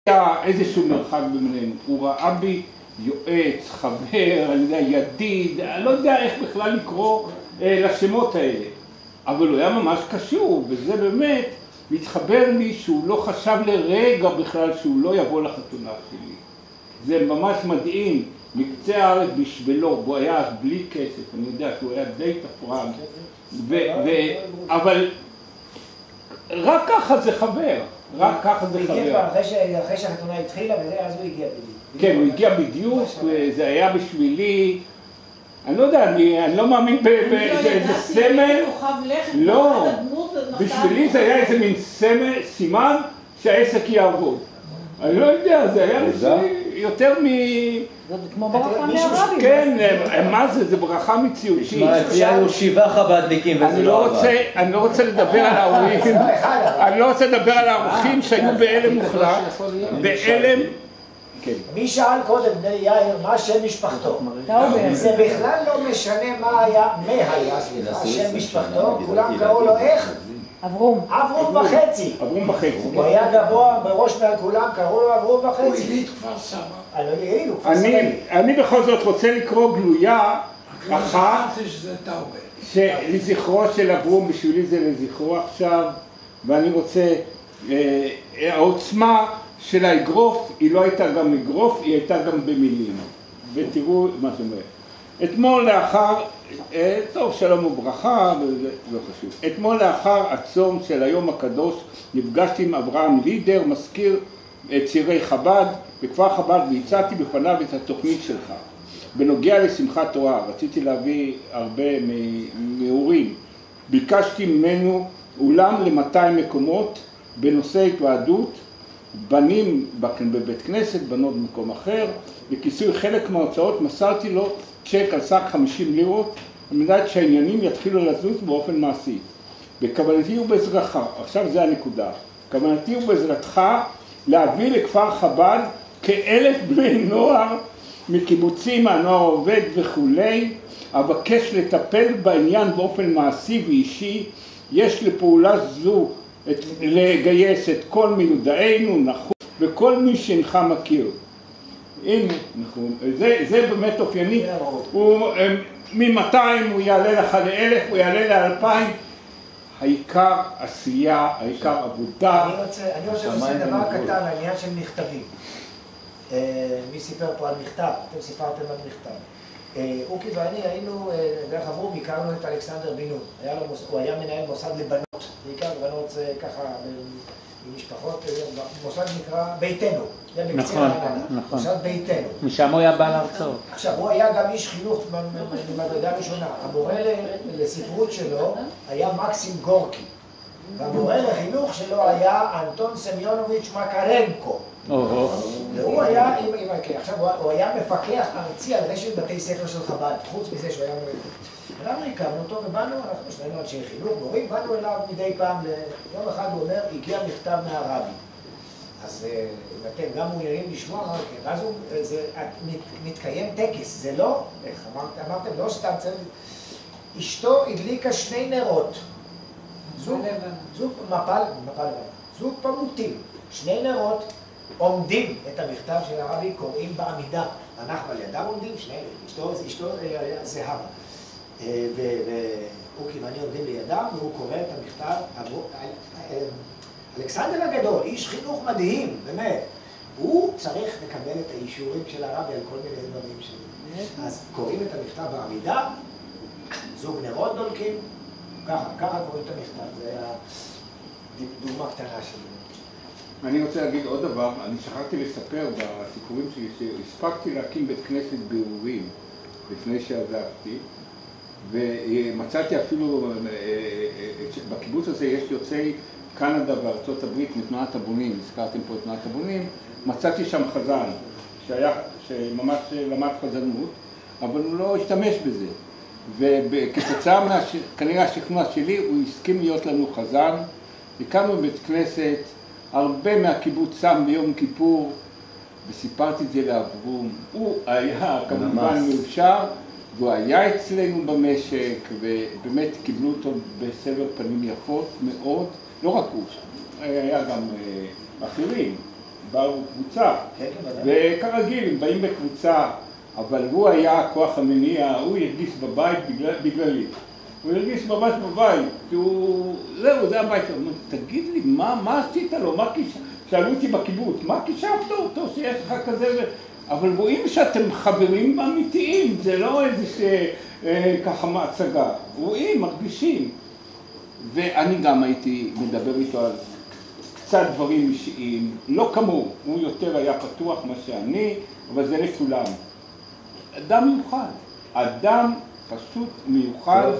היה איזשהו מרחק בינינו, הוא ראה בי יועץ, חבר, אני יודע, ידיד, אני לא יודע איך בכלל לקרוא לשמות האלה, אבל הוא היה ממש קשור, וזה באמת מתחבר לי שהוא לא חשב לרגע בכלל שהוא לא יבוא לחתונה שלי. זה ממש מדהים, מקצה הארץ בשבילו, הוא היה אז בלי כסף, אני יודע שהוא היה די תפרן, אבל רק ככה זה חבר, רק ככה זה חבר. הוא הגיע אחרי שהחתונה התחילה, ואז הוא הגיע בדיוק. כן, הוא הגיע בדיוק, וזה היה בשבילי, אני לא יודע, אני לא מאמין באיזה סמל, לא, בשבילי זה היה איזה מין סמל, סימן שהעסק יעבוד. אני לא יודע, זה היה בשבילי יותר מ... זה כמו ברכה מהרבי. כן, מה זה? זה ברכה מציאותית. תשמע, אצלנו 7 חב"דניקים וזה לא עבד. אני לא רוצה לדבר על האורחים, אני לא רוצה לדבר על האורחים שהיו בהלם מוחלט, בהלם... מי שאל קודם, בני יאיר, מה שם משפחתו? זה בכלל לא משנה מה היה, שם משפחתו, כולם קראו לו איך? אברום. אברום וחצי. אברום וחצי. הוא היה גבוה בראש מעל כולם, קראו לו אברום וחצי. הוא הביא את כפר סבא. אני בכל זאת רוצה לקרוא גלויה אחת לזכרו של אברום, בשבילי זה לזכרו עכשיו, ואני רוצה, העוצמה של האגרוף היא לא הייתה גם אגרוף, היא הייתה גם במילים, ותראו מה זאת אומרת. אתמול לאחר, טוב שלום וברכה, זה לא חשוב, אתמול לאחר הצום של היום הקדוש נפגשתי עם אברהם לידר, מזכיר צירי חב"ד בכפר חב"ד, והצעתי בפניו את התוכנית שלך בנוגע לשמחת תורה. רציתי להביא הרבה מהורים, ביקשתי ממנו אולם ל200 מקומות בנושא התוועדות, בנים בבית כנסת, בנות במקום אחר, בכיסוי חלק מההוצאות מסרתי לו צ'ק על סך 50 לירות, על מנת שהעניינים יתחילו לזוז באופן מעשי. בכוונתי ובעזרתך, עכשיו זה הנקודה, כוונתי ובעזרתך להביא לכפר חב"ד כ1,000 בני נוער מקיבוצים, מהנוער עובד וכולי, אבקש לטפל בעניין באופן מעשי ואישי. יש לפעולה זו לגייס את כל מיודענו, נחוץ, וכל מי שאינך מכיר. הנה, זה באמת אופייני. מ-200 הוא יעלה לך ל1,000, הוא יעלה ל2,000. העיקר עשייה, העיקר עבודה. אני רוצה לעשות דבר קטן, העניין של מכתבים. מי סיפר פה על מכתב? אתם סיפרתם על מכתב. אוקי ואני היינו, דרך אברום, הכרנו את אלכסנדר בן נון. הוא היה מנהל מוסד לבנות, בעיקר בנות ככה עם משפחות, מוסד נקרא ביתנו. נכון, נכון. מוסד ביתנו. משם הוא היה בעל הרצאות. עכשיו, הוא היה גם איש חינוך במדרגה ראשונה. המורה לספרות שלו היה מקסים גורקי. והמורה לחינוך שלו היה אנטון סמיונוביץ' מקרנקו. והוא היה, עכשיו הוא היה מפקח ארצי על רשת בתי ספר של חב"ד, חוץ מזה שהוא היה אנחנו הכרנו אותו ובאנו, אנחנו שנינו אנשי חינוך, מורים, באנו אליו מדי פעם, יום אחד הוא אומר, הגיע מכתב מהרבי. אז אם אתם גם מעוניינים לשמוע, ואז מתקיים טקס, זה לא, איך אמרתם, לא סתם צריך, אשתו הדליקה 2 נרות, זוג פמוטים, 2 נרות, עומדים את המכתב של הרבי, קוראים בעמידה, אנחנו על ידם עומדים, אשתו זהבה. ואוקי ואני עומדים לידם, והוא קורא את המכתב. אלכסנדר הגדול, איש חינוך מדהים, באמת, הוא צריך לקבל את האישורים של הרבי על כל מיני דברים שלו. אז קוראים את המכתב בעמידה, זוג נרות דולקים, ככה קוראים את המכתב, זה היה דוגמה קטנה שלי. אני רוצה להגיד עוד דבר, אני שכחתי לספר בסיפורים שלי שהספקתי להקים בית כנסת באורים לפני שעזבתי, ומצאתי אפילו, בקיבוץ הזה יש יוצאי קנדה וארצות הברית מתנועת הבונים, הזכרתם פה את תנועת הבונים, מצאתי שם חזן שממש למד חזנות, אבל הוא לא השתמש בזה, וכתוצאה כנראה השכנוע שלי הוא הסכים להיות לנו חזן. הקמנו בית כנסת, הרבה מהקיבוץ שם ביום כיפור, וסיפרתי את זה לאברום. הוא היה כמובן מאושר, והוא היה אצלנו במשק, ובאמת קיבלו אותו בסבר פנים יפות מאוד, לא רק הוא, היה גם אחרים, באו קבוצה, וכרגיל הם באים בקבוצה, אבל הוא היה הכוח המניע, הוא הרגיש בבית בגללי. הוא הרגיש ממש בבית, כי הוא, זהו, זה הבית. הוא אומר, תגיד לי, מה עשית לו? שאלו אותי בקיבוץ, מה קישבת אותו שיש לך כזה? אבל רואים שאתם חברים אמיתיים, זה לא איזה ככה מהצגה. רואים, מרגישים. ואני גם הייתי מדבר איתו על קצת דברים אישיים, לא כמוהו, הוא יותר היה פתוח מה שאני, אבל זה לכולם. אדם מיוחד, אדם פשוט מיוחד,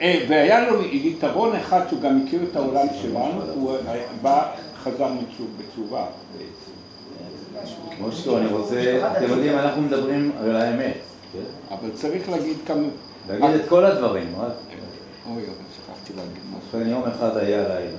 והיה לו יתרון אחד שהוא גם הכיר את העולם שלנו, הוא חזר בתשובה. מושקו, אני רוצה, אתם יודעים, אנחנו מדברים על האמת. אבל צריך להגיד כמה... להגיד את כל הדברים, אוי, אבל שכחתי להגיד משהו. יום אחד היה לילה.